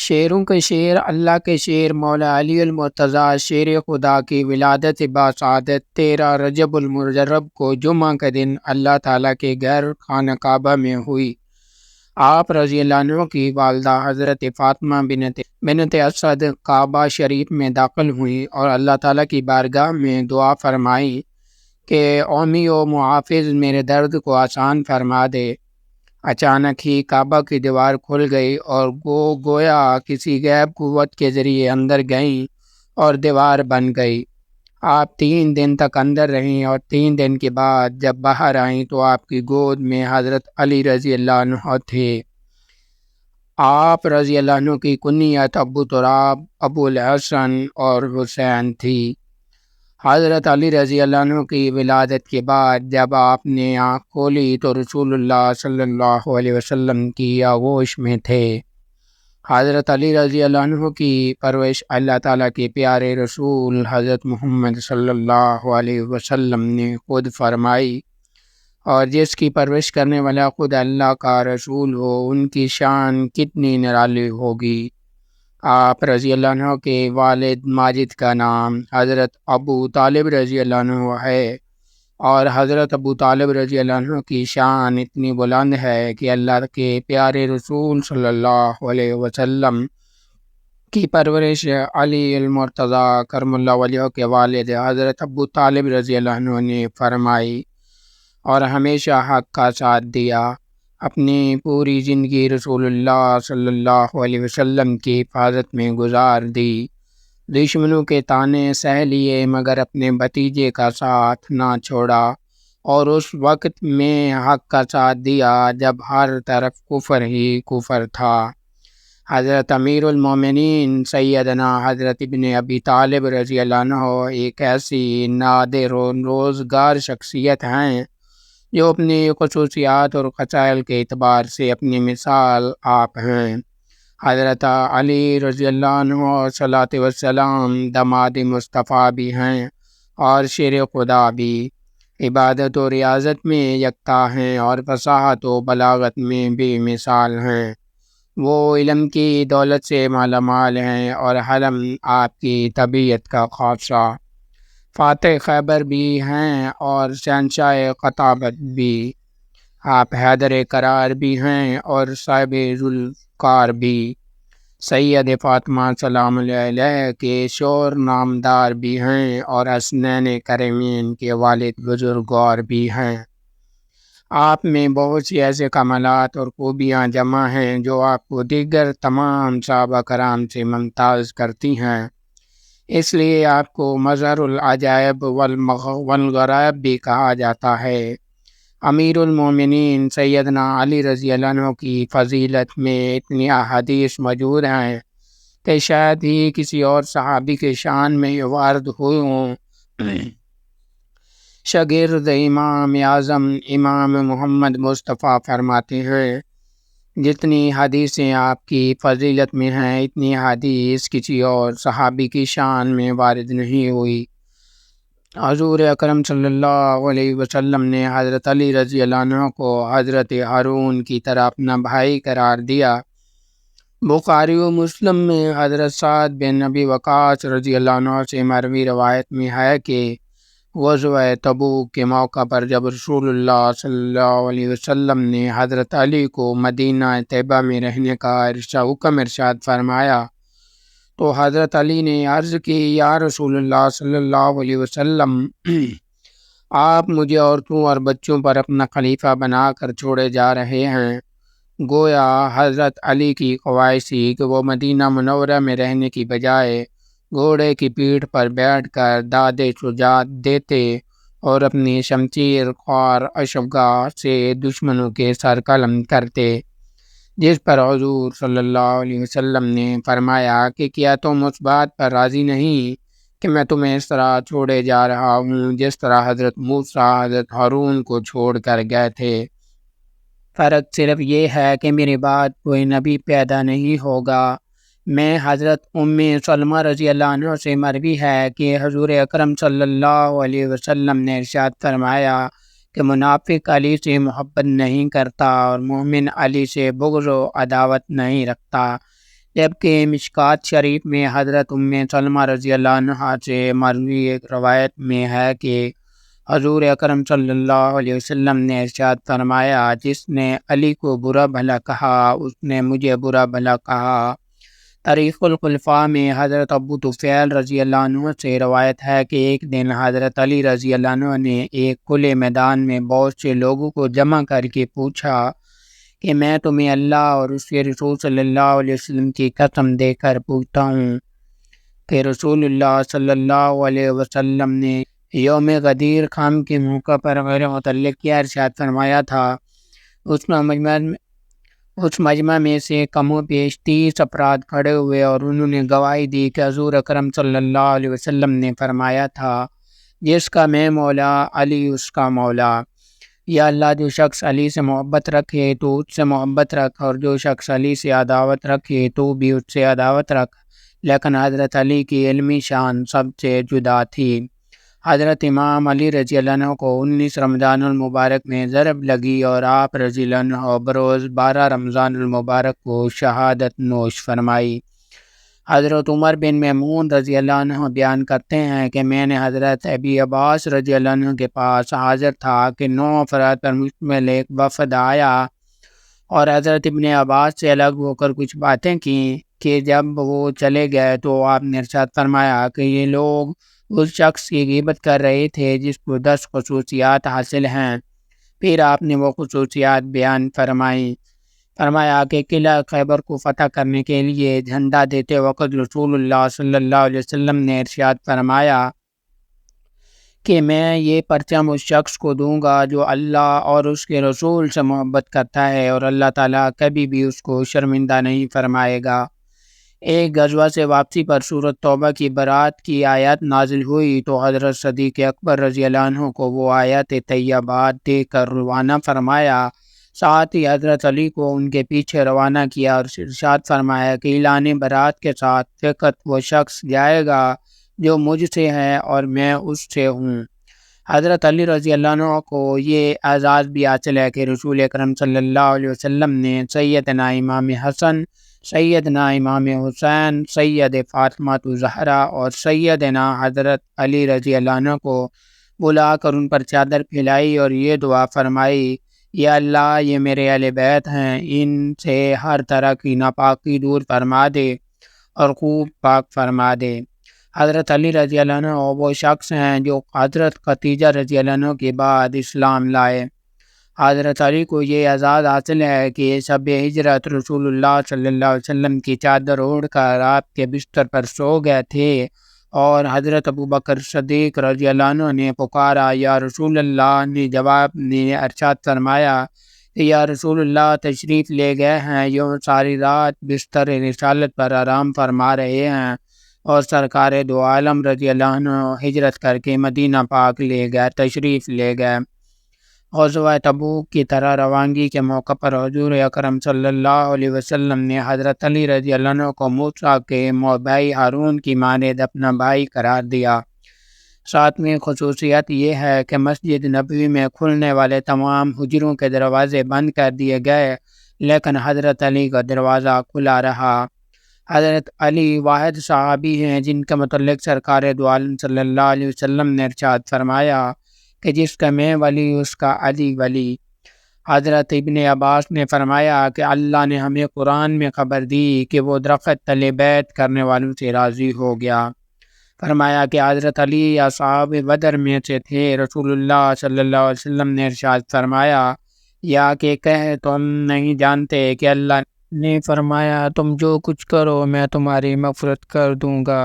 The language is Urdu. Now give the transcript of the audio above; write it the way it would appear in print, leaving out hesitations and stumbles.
شیروں کے شیر اللہ کے شیر مولا علی المرتضیٰ شیر خدا کی ولادت باسعادت 13 رجب المجرب کو جمعہ کے دن اللہ تعالیٰ کے گھر خانہ کعبہ میں ہوئی۔ آپ رضی اللہ عنہ کی والدہ حضرت فاطمہ بنت اسد کعبہ شریف میں داخل ہوئی اور اللہ تعالیٰ کی بارگاہ میں دعا فرمائی کہ اومی و محافظ میرے درد کو آسان فرما دے۔ اچانک ہی کعبہ کی دیوار کھل گئی اور گویا کسی غیب قوت کے ذریعے اندر گئیں اور دیوار بن گئی۔ آپ 3 دن تک اندر رہیں اور 3 دن کے بعد جب باہر آئیں تو آپ کی گود میں حضرت علی رضی اللہ عنہ تھے۔ آپ رضی اللہ عنہ کی کنیت ابو تراب، ابو الحسن اور حسین تھی۔ حضرت علی رضی اللہ عنہ کی ولادت کے بعد جب آپ نے آنکھ کھولی تو رسول اللہ صلی اللہ علیہ وسلم کی آغوش میں تھے۔ حضرت علی رضی اللہ عنہ کی پرورش اللہ تعالیٰ کے پیارے رسول حضرت محمد صلی اللہ علیہ وسلم نے خود فرمائی، اور جس کی پرورش کرنے والا خود اللہ کا رسول ہو ان کی شان کتنی نرالی ہوگی۔ آپ رضی اللہ عنہ کے والد ماجد کا نام حضرت ابو طالب رضی اللہ عنہ ہے، اور حضرت ابو طالب رضی اللہ عنہ کی شان اتنی بلند ہے کہ اللہ کے پیارے رسول صلی اللہ علیہ وسلم کی پرورش علی المرتضیٰ کرم اللہ وجہہ کے والد حضرت ابو طالب رضی اللہ عنہ نے فرمائی اور ہمیشہ حق کا ساتھ دیا۔ اپنی پوری زندگی رسول اللہ صلی اللہ علیہ وسلم کی حفاظت میں گزار دی۔ دشمنوں کے طعنے سہ لیے مگر اپنے بھتیجے کا ساتھ نہ چھوڑا، اور اس وقت میں حق کا ساتھ دیا جب ہر طرف کفر ہی کفر تھا۔ حضرت امیر المومنین سیدنا حضرت ابن ابی طالب رضی اللہ عنہ ایک ایسی نادر و روزگار شخصیت ہیں جو اپنی خصوصیات اور خصائل کے اعتبار سے اپنی مثال آپ ہیں۔ حضرت علی رضی اللہ عنہ صلاۃ وسلام داماد مصطفیٰ بھی ہیں اور شیر خدا بھی، عبادت و ریاضت میں یکتا ہیں اور فصاحت و بلاغت میں بھی مثال ہیں۔ وہ علم کی دولت سے مالا مال ہیں اور حلم آپ کی طبیعت کا خاصہ۔ فاتح خیبر بھی ہیں اور شہنشاہ خطابت بھی۔ آپ حیدر قرار بھی ہیں اور صاحب ذوالفقار بھی۔ سید فاطمہ سلام اللہ علیہ کے شور نامدار بھی ہیں اور حسنین کریمین کے والد بزرگوار بھی ہیں۔ آپ میں بہت سی ایسے کمالات اور خوبیاں جمع ہیں جو آپ کو دیگر تمام صحابہ کرام سے ممتاز کرتی ہیں، اس لیے آپ کو مظہر العجائب والغرائب بھی کہا جاتا ہے۔ امیر المومنین سیدنا علی رضی اللہ عنہ کی فضیلت میں اتنی احادیث موجود ہیں کہ شاید ہی کسی اور صحابی کے شان میں وارد ہوئے ہوں۔ شاگرد امام اعظم امام محمد مصطفیٰ فرماتے ہیں، جتنی حدیثیں آپ کی فضیلت میں ہیں اتنی حدیث کسی اور صحابی کی شان میں وارد نہیں ہوئی۔ حضور اکرم صلی اللہ علیہ وسلم نے حضرت علی رضی اللہ عنہ کو حضرت ہارون کی طرح اپنا بھائی قرار دیا۔ بخاری و مسلم میں حضرت سعد بن ابی وقاص رضی اللہ عنہ سے مروی روایت میں ہے کہ غزوہ تبوک کے موقع پر جب رسول اللہ صلی اللہ علیہ وسلم نے حضرت علی کو مدینہ طیبہ میں رہنے کا حکم ارشاد فرمایا تو حضرت علی نے عرض کی، یا رسول اللہ صلی اللہ علیہ وسلم، آپ مجھے عورتوں اور بچوں پر اپنا خلیفہ بنا کر چھوڑے جا رہے ہیں۔ گویا حضرت علی کی خواہش تھی کہ وہ مدینہ منورہ میں رہنے کی بجائے گھوڑے کی پیٹھ پر بیٹھ کر دادِ شجاعت دیتے اور اپنی شمشیر خوار اشوکا سے دشمنوں کے سر قلم کرتے، جس پر حضور صلی اللہ علیہ وسلم نے فرمایا کہ کیا تم اس بات پر راضی نہیں کہ میں تمہیں اس طرح چھوڑے جا رہا ہوں جس طرح حضرت موسیٰ حضرت ہارون کو چھوڑ کر گئے تھے؟ فرق صرف یہ ہے کہ میرے بعد کوئی نبی پیدا نہیں ہوگا۔ میں حضرت ام سلمہ رضی اللہ عنہ سے مروی ہے کہ حضور اکرم صلی اللہ علیہ وسلم نے ارشاد فرمایا کہ منافق علی سے محبت نہیں کرتا اور مومن علی سے بغض و عداوت نہیں رکھتا، جبکہ مشکات شریف میں حضرت ام سلمہ رضی اللہ عنہا سے مروی ایک روایت میں ہے کہ حضور اکرم صلی اللہ علیہ وسلم نے ارشاد فرمایا، جس نے علی کو برا بھلا کہا اس نے مجھے برا بھلا کہا۔ تاریخ الخلفاء میں حضرت ابو طفیل رضی اللہ عنہ سے روایت ہے کہ ایک دن حضرت علی رضی اللہ عنہ نے ایک کھلے میدان میں بہت سے لوگوں کو جمع کر کے پوچھا کہ میں تمہیں اللہ اور اس کے رسول صلی اللہ علیہ وسلم کی قسم دے کر پوچھتا ہوں کہ رسول اللہ صلی اللہ علیہ وسلم نے یوم غدیر خان کے موقع پر غیر متعلق کیا ارشاد فرمایا تھا۔ اس مجمع میں سے کم و بیش 30 افراد کھڑے ہوئے اور انہوں نے گواہی دی کہ حضور اکرم صلی اللہ علیہ وسلم نے فرمایا تھا، جس کا میں مولا علی اس کا مولا۔ یا اللہ، جو شخص علی سے محبت رکھے تو اس سے محبت رکھ، اور جو شخص علی سے عداوت رکھے تو بھی اس سے عداوت رکھ۔ لیکن حضرت علی کی علمی شان سب سے جدا تھی۔ حضرت امام علی رضی اللہ عنہ کو 19 رمضان المبارک میں ضرب لگی اور آپ رضی اللہ عنہ بروز 12 رمضان المبارک کو شہادت نوش فرمائی۔ حضرت عمر بن میمون رضی اللہ عنہ بیان کرتے ہیں کہ میں نے حضرت ابی عباس رضی اللہ عنہ کے پاس حاضر تھا کہ 9 افراد پر مشتمل ایک وفد آیا اور حضرت ابن عباس سے الگ ہو کر کچھ باتیں کیں کہ جب وہ چلے گئے تو آپ نے ارشاد فرمایا کہ یہ لوگ اس شخص کی غیبت کر رہے تھے جس کو 10 خصوصیات حاصل ہیں۔ پھر آپ نے وہ خصوصیات بیان فرمایا کہ قلعہ خیبر کو فتح کرنے کے لیے جھنڈا دیتے وقت رسول اللہ صلی اللہ علیہ وسلم نے ارشاد فرمایا کہ میں یہ پرچم اس شخص کو دوں گا جو اللہ اور اس کے رسول سے محبت کرتا ہے، اور اللہ تعالیٰ کبھی بھی اس کو شرمندہ نہیں فرمائے گا۔ ایک غزوہ سے واپسی پر سورۃ توبہ کی برات کی آیات نازل ہوئی تو حضرت صدیق اکبر رضی اللہ عنہ کو وہ آیات طیبات دے کر روانہ فرمایا، ساتھ ہی حضرت علی کو ان کے پیچھے روانہ کیا اور ارشاد فرمایا کہ اعلان برات کے ساتھ فقط وہ شخص جائے گا جو مجھ سے ہے اور میں اس سے ہوں۔ حضرت علی رضی اللہ عنہ کو یہ اعزاز بھی حاصل ہے کہ رسول اکرم صلی اللہ علیہ وسلم نے سیدنا امام حسن، سیدنا امام حسین، سید فاطمہ زہرا اور سیدنا حضرت علی رضی اللہ عنہ کو بلا کر ان پر چادر پھیلائی اور یہ دعا فرمائی، یا اللہ، یہ میرے اہل بیت ہیں، ان سے ہر طرح کی ناپاکی دور فرما دے اور خوب پاک فرما دے۔ حضرت علی رضی اللہ عنہ وہ شخص ہیں جو حضرت خدیجہ رضی اللہ عنہ کے بعد اسلام لائے۔ حضرت علی کو یہ اعزاز حاصل ہے کہ شب ہجرت رسول اللہ صلی اللہ علیہ وسلم کی چادر اوڑھ کر آپ کے بستر پر سو گئے تھے اور حضرت ابوبکر صدیق رضی اللہ عنہ نے پکارا، یا رسول اللہ، نے جواب میں ارشاد فرمایا کہ یا رسول اللہ تشریف لے گئے ہیں، یوں ساری رات بستر رسالت پر آرام فرما رہے ہیں، اور سرکار دو عالم رضی اللہ عنہ ہجرت کر کے مدینہ پاک تشریف لے گئے۔ غزوہ تبوک کی طرح روانگی کے موقع پر حضور اکرم صلی اللہ علیہ وسلم نے حضرت علی رضی اللہ عنہ کو موسیٰ کے بھائی ہارون کی مانند اپنا بھائی قرار دیا۔ ساتویں خصوصیت یہ ہے کہ مسجد نبوی میں کھلنے والے تمام حجروں کے دروازے بند کر دیے گئے، لیکن حضرت علی کا دروازہ کھلا رہا۔ حضرت علی واحد صحابی ہیں جن کے متعلق سرکار دو عالم صلی اللہ علیہ وسلم نے ارشاد فرمایا کہ جس کا میں ولی اس کا علی ولی۔ حضرت ابن عباس نے فرمایا کہ اللہ نے ہمیں قرآن میں خبر دی کہ وہ درخت تلے بیعت کرنے والوں سے راضی ہو گیا۔ فرمایا کہ حضرت علی اصحاب بدر میں سے تھے۔ رسول اللہ صلی اللہ علیہ وسلم نے ارشاد فرمایا، یا کہ تم نہیں جانتے کہ اللہ نے فرمایا تم جو کچھ کرو میں تمہاری مغفرت کر دوں گا۔